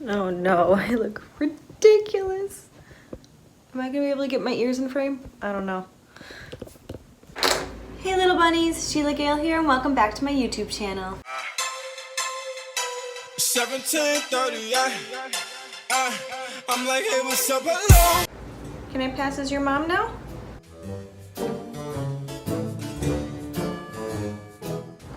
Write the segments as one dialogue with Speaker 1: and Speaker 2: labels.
Speaker 1: Oh no, I look ridiculous. Am I gonna be able to get my ears in frame? I don't know. Hey little bunnies, Sheila Gale here and welcome back to my YouTube channel. 17:30, I'm like, hey, what's up, hello? Can I pass as your mom now?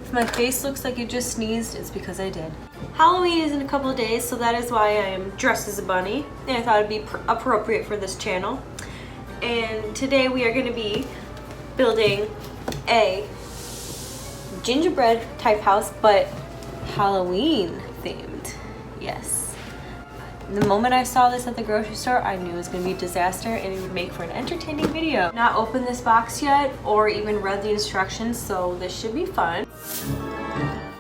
Speaker 1: If my face looks like it just sneezed, it's because I did. Halloween is in a couple of days, so that is why I am dressed as a bunny, and I thought it'd be appropriate for this channel. And today we are going to be building a gingerbread type house, but Halloween themed. Yes. The moment I saw this at the grocery store, I knew it was going to be a disaster and it would make for an entertaining video. Not opened this box yet or even read the instructions, so this should be fun.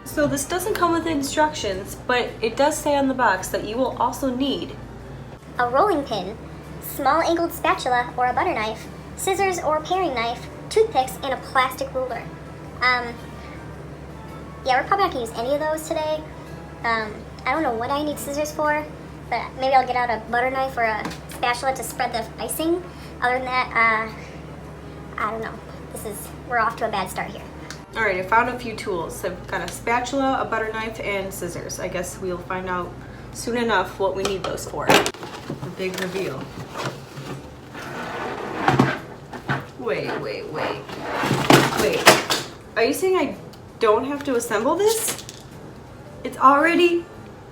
Speaker 1: So this doesn't come with instructions, but it does say on the box that you will also need
Speaker 2: a rolling pin, small angled spatula or a butter knife, scissors or paring knife, toothpicks, and a plastic ruler. Yeah, we're probably not gonna use any of those today. I don't know what I need scissors for, but maybe I'll get out a butter knife or a spatula to spread the icing. Other than that, I don't know. We're off to a bad start here.
Speaker 1: Alright, I found a few tools. I've got a spatula, a butter knife, and scissors. I guess we'll find out soon enough what we need those for. A big reveal. Wait. Are you saying I don't have to assemble this? It's already...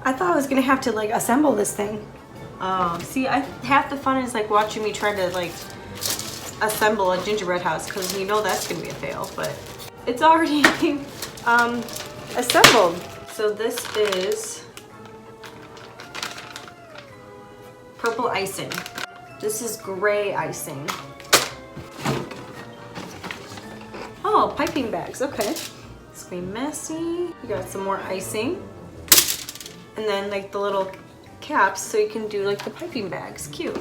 Speaker 1: I thought I was gonna have to like assemble this thing. See, half the fun is like watching me try to like assemble a gingerbread house, because you know that's gonna be a fail, but it's already assembled. So this is purple icing. This is gray icing. Oh, piping bags, okay. It's gonna be messy. We got some more icing. And then like the little caps so you can do like the piping bags. Cute.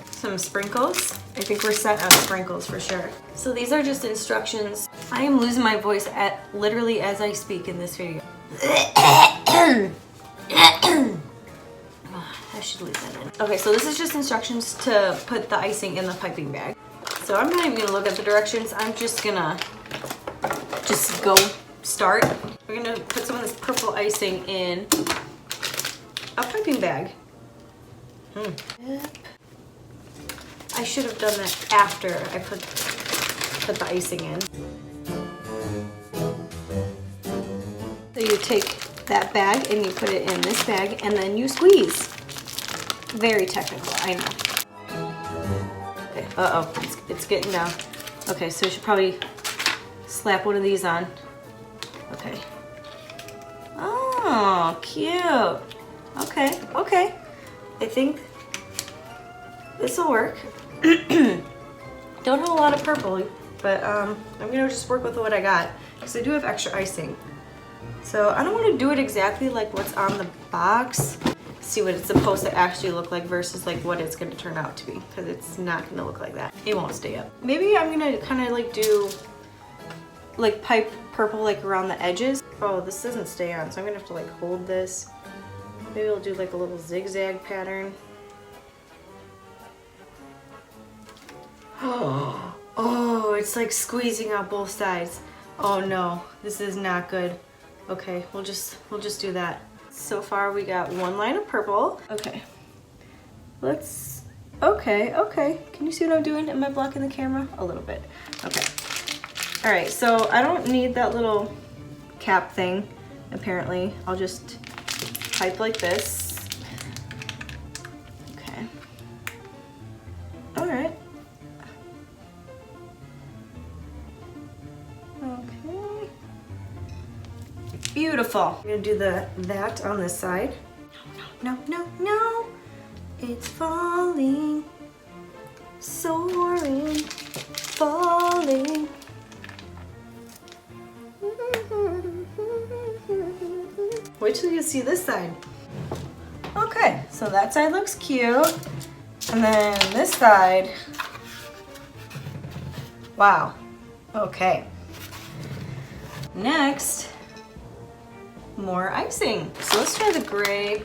Speaker 1: Some sprinkles. I think we're set on sprinkles for sure. So these are just instructions. I am losing my voice literally as I speak in this video. I should leave that in. Okay, so this is just instructions to put the icing in the piping bag. So I'm not even gonna look at the directions. I'm just gonna go start. We're gonna put some of this purple icing in a piping bag. I should have done that after I put the icing in. So you take that bag and you put it in this bag and then you squeeze. Very technical, I know. Okay, uh-oh, it's getting down. Okay, so you should probably slap one of these on. Okay. Oh, cute. Okay. I think this will work. Don't have a lot of purple, but I'm gonna just work with what I got because I do have extra icing. So I don't want to do it exactly like what's on the box. See what it's supposed to actually look like versus like what it's gonna turn out to be, because it's not gonna look like that. It won't stay up. Maybe I'm gonna kind of like do like pipe purple like around the edges. Oh, this doesn't stay on, so I'm gonna have to like hold this. Maybe I'll do like a little zigzag pattern. Oh, it's like squeezing out both sides. Oh no, this is not good. Okay, we'll just do that. So far we got one line of purple. Okay. Okay. Can you see what I'm doing? Am I blocking the camera? A little bit. Okay. All right, so I don't need that little cap thing, apparently. I'll just pipe like this. Okay. All right. Okay. Beautiful. I'm gonna do that on this side. No. It's falling, soaring, falling. Wait till you see this side. Okay, so that side looks cute. And then this side, wow, okay. Next, more icing. So let's try the gray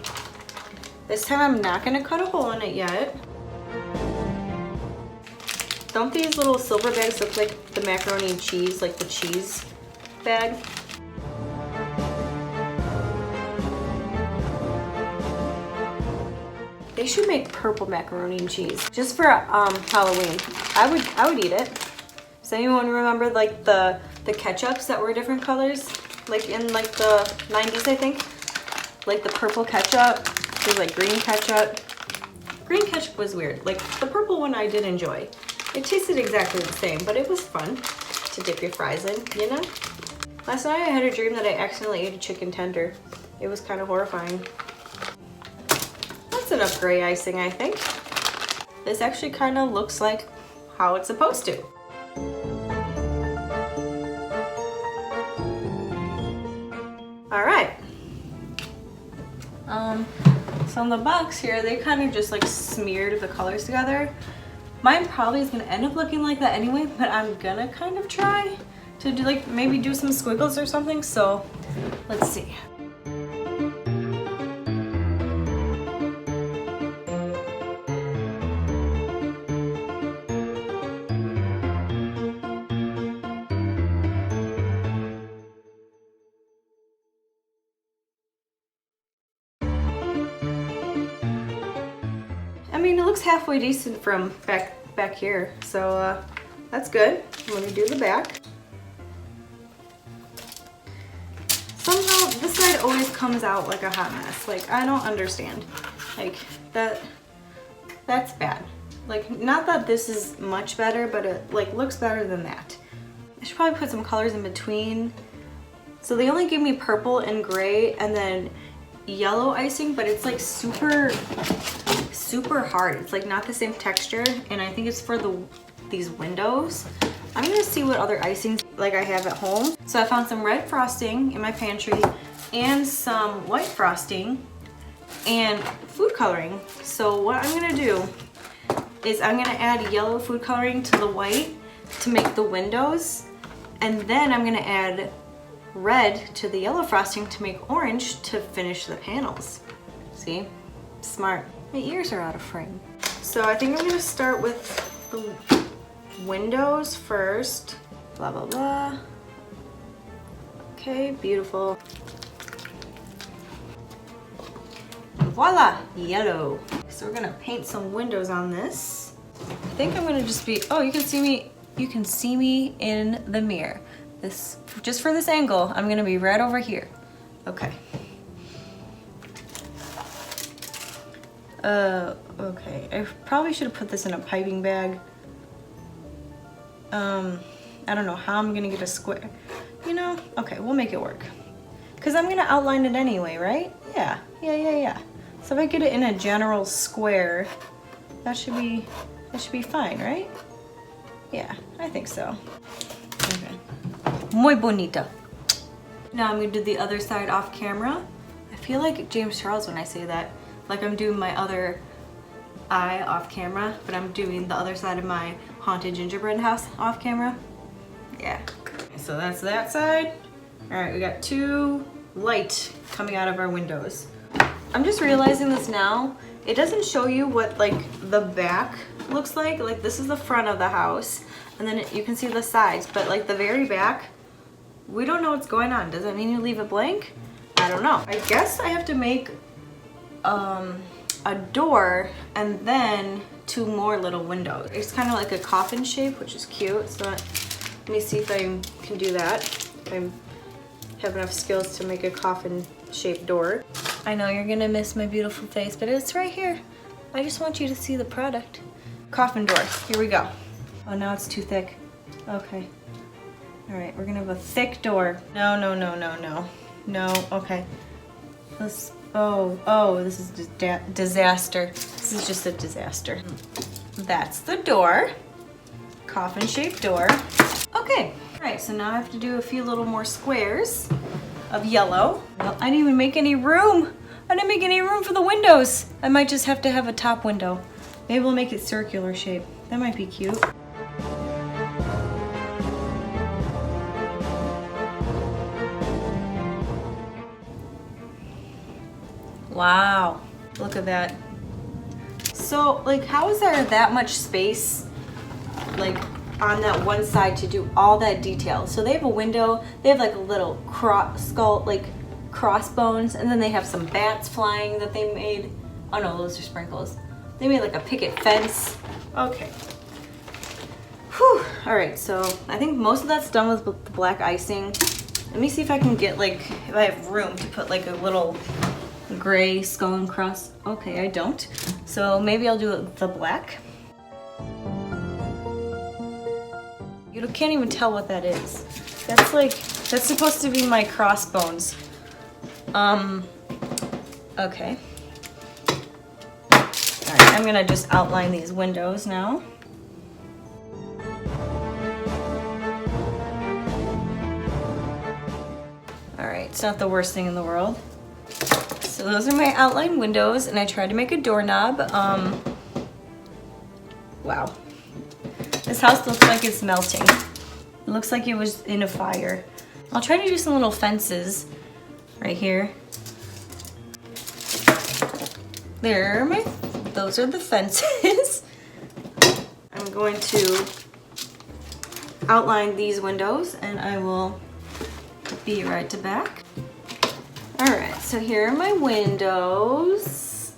Speaker 1: This time I'm not gonna cut a hole in it yet. Don't these little silver bags look like the macaroni and cheese, like the cheese bag? They should make purple macaroni and cheese just for Halloween. I would eat it. Does anyone remember like the ketchups that were different colors? Like in like the 90s, I think? Like the purple ketchup, there's like green ketchup. Green ketchup was weird. Like the purple one I did enjoy. It tasted exactly the same, but it was fun to dip your fries in, you know? Last night I had a dream that I accidentally ate a chicken tender. It was kind of horrifying. That's enough gray icing, I think. This actually kind of looks like how it's supposed to. All right. So on the box here, they kind of just like smeared the colors together. Mine probably is gonna end up looking like that anyway, but I'm gonna kind of try to do like maybe do some squiggles or something. So let's see. I mean, it looks halfway decent from back here, so that's good. I'm gonna do the back. Somehow this side always comes out like a hot mess. Like, I don't understand. Like, that's bad. Like, not that this is much better, but it like looks better than that. I should probably put some colors in between. So they only give me purple and gray and then yellow icing, but it's like super hard. It's like not the same texture, and I think it's for these windows. I'm gonna see what other icings like I have at home. So I found some red frosting in my pantry and some white frosting and food coloring. So what I'm gonna do is I'm gonna add yellow food coloring to the white to make the windows, and then I'm gonna add red to the yellow frosting to make orange to finish the panels. See? Smart. My ears are out of frame. So I think I'm gonna start with the windows first. Blah, blah, blah. Okay, beautiful. And voila, yellow. So we're gonna paint some windows on this. I think I'm gonna just be, oh, you can see me in the mirror. This, just for this angle, I'm gonna be right over here. Okay. Okay, I probably should have put this in a piping bag. I don't know how I'm gonna get a square. You know, okay, we'll make it work. Cause I'm gonna outline it anyway, right? Yeah. So if I get it in a general square, that should be fine, right? Yeah, I think so. Okay. Muy bonita. Now I'm gonna do the other side off camera. I feel like James Charles when I say that. Like I'm doing my other eye off camera, but I'm doing the other side of my haunted gingerbread house off camera. Yeah. So that's that side. All right, we got two light coming out of our windows. I'm just realizing this now. It doesn't show you what like the back looks like. Like this is the front of the house, and then you can see the sides, but like the very back, we don't know what's going on. Does that mean you leave it blank? I don't know. I guess I have to make a door and then two more little windows. It's kind of like a coffin shape, which is cute. So let me see if I can do that. If I have enough skills to make a coffin shaped door. I know you're gonna miss my beautiful face, but it's right here. I just want you to see the product. Coffin door, here we go. Oh, now it's too thick. Okay. All right, we're gonna have a thick door. No, okay. Let's, oh, this is disaster. This is just a disaster. That's the door. Coffin shaped door. Okay, all right, so now I have to do a few little more squares of yellow. Well, I didn't even make any room. I didn't make any room for the windows. I might just have to have a top window. Maybe we'll make it circular shape. That might be cute. Wow. Look at that. So, like, how is there that much space, like, on that one side to do all that detail? So they have a window, they have like a little skull, like crossbones, and then they have some bats flying that they made. Oh no, those are sprinkles. They made like a picket fence. Okay. Whew. All right, so I think most of that's done with the black icing. Let me see if I can get, like, if I have room to put like a little gray skull and cross. Okay, I don't. So maybe I'll do it with the black. You can't even tell what that is. That's like, that's supposed to be my crossbones. Okay. Alright, I'm gonna just outline these windows now. Alright, it's not the worst thing in the world. So those are my outline windows, and I tried to make a doorknob. Wow. This house looks like it's melting. It looks like it was in a fire. I'll try to do some little fences right here. Those are the fences. I'm going to outline these windows and I will be right back. All right, so here are my windows.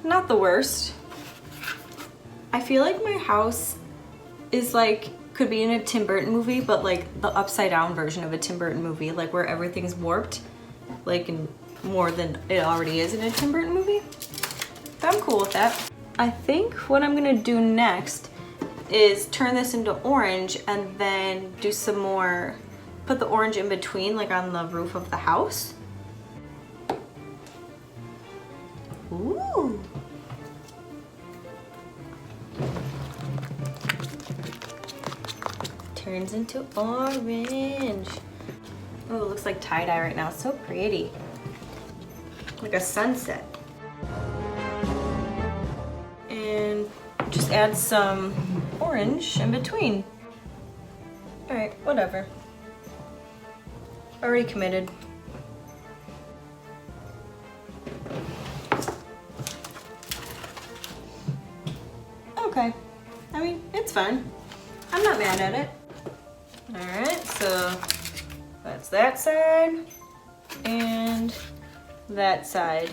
Speaker 1: Not the worst. I feel like my house is like, could be in a Tim Burton movie, but like the upside down version of a Tim Burton movie, like where everything's warped, like in more than it already is in a Tim Burton movie. But I'm cool with that. I think what I'm gonna do next is turn this into orange and then do some more, put the orange in between, like on the roof of the house. Ooh. Turns into orange. Oh, it looks like tie-dye right now. It's so pretty. Like a sunset. And just add some orange in between. Alright, whatever. Already committed. Okay. I mean, it's fine. I'm not mad at it. Alright, so that's that side and that side.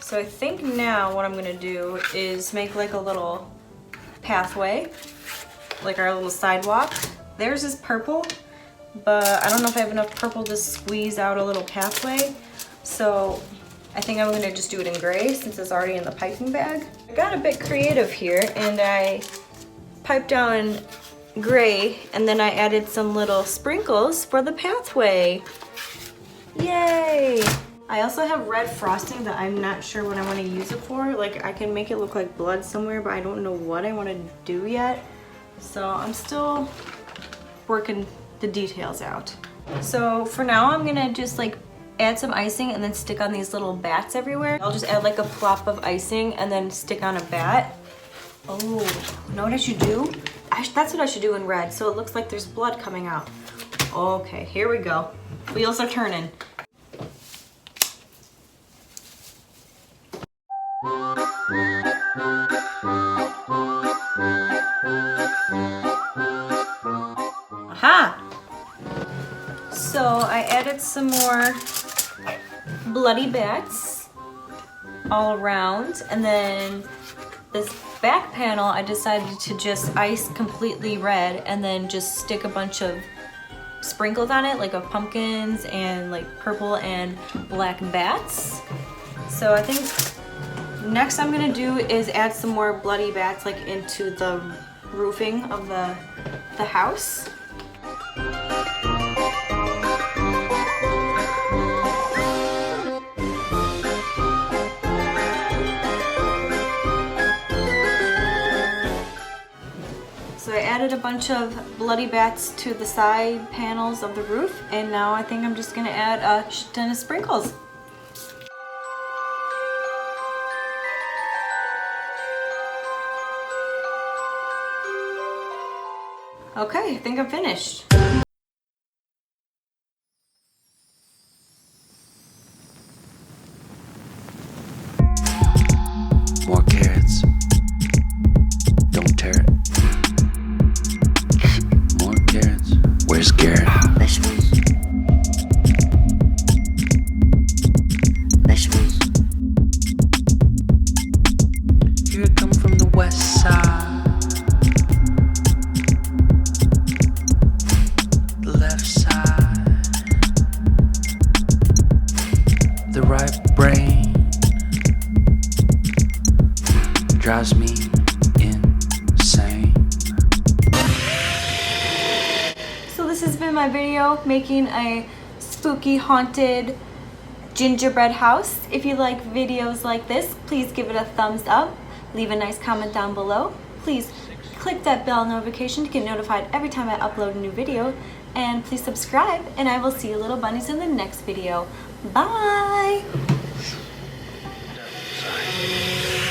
Speaker 1: So I think now what I'm gonna do is make like a little pathway, like our little sidewalk. Theirs is purple, but I don't know if I have enough purple to squeeze out a little pathway. So I think I'm gonna just do it in gray since it's already in the piping bag. I got a bit creative here and I piped down gray and then I added some little sprinkles for the pathway. Yay! I also have red frosting that I'm not sure what I want to use it for. Like I can make it look like blood somewhere, but I don't know what I want to do yet. So I'm still working the details out. So for now I'm gonna just like add some icing and then stick on these little bats everywhere. I'll just add like a plop of icing and then stick on a bat. Oh, you know what I should do? That's what I should do in red, so it looks like there's blood coming out. Okay, here we go. Wheels are turning. Aha! So I added some more bloody bats all around, and then this back panel I decided to just ice completely red and then just stick a bunch of sprinkles on it, like of pumpkins and like purple and black bats. So I think next I'm gonna do is add some more bloody bats like into the roofing of the house. So I added a bunch of bloody bats to the side panels of the roof, and now I think I'm just gonna add a ton of sprinkles. Okay, I think I'm finished.
Speaker 3: carrots. Don't tear it. More carrots. Where's Garrett?
Speaker 4: Vegetables. Vegetables.
Speaker 3: Here I come from the west side. The left side. The right brain drives me insane.
Speaker 1: So this has been my video making a spooky haunted gingerbread house. If you like videos like this, please give it a thumbs up. Leave a nice comment down below. Please click that bell notification to get notified every time I upload a new video. And please subscribe, and I will see you little bunnies in the next video. Bye!
Speaker 3: Sorry.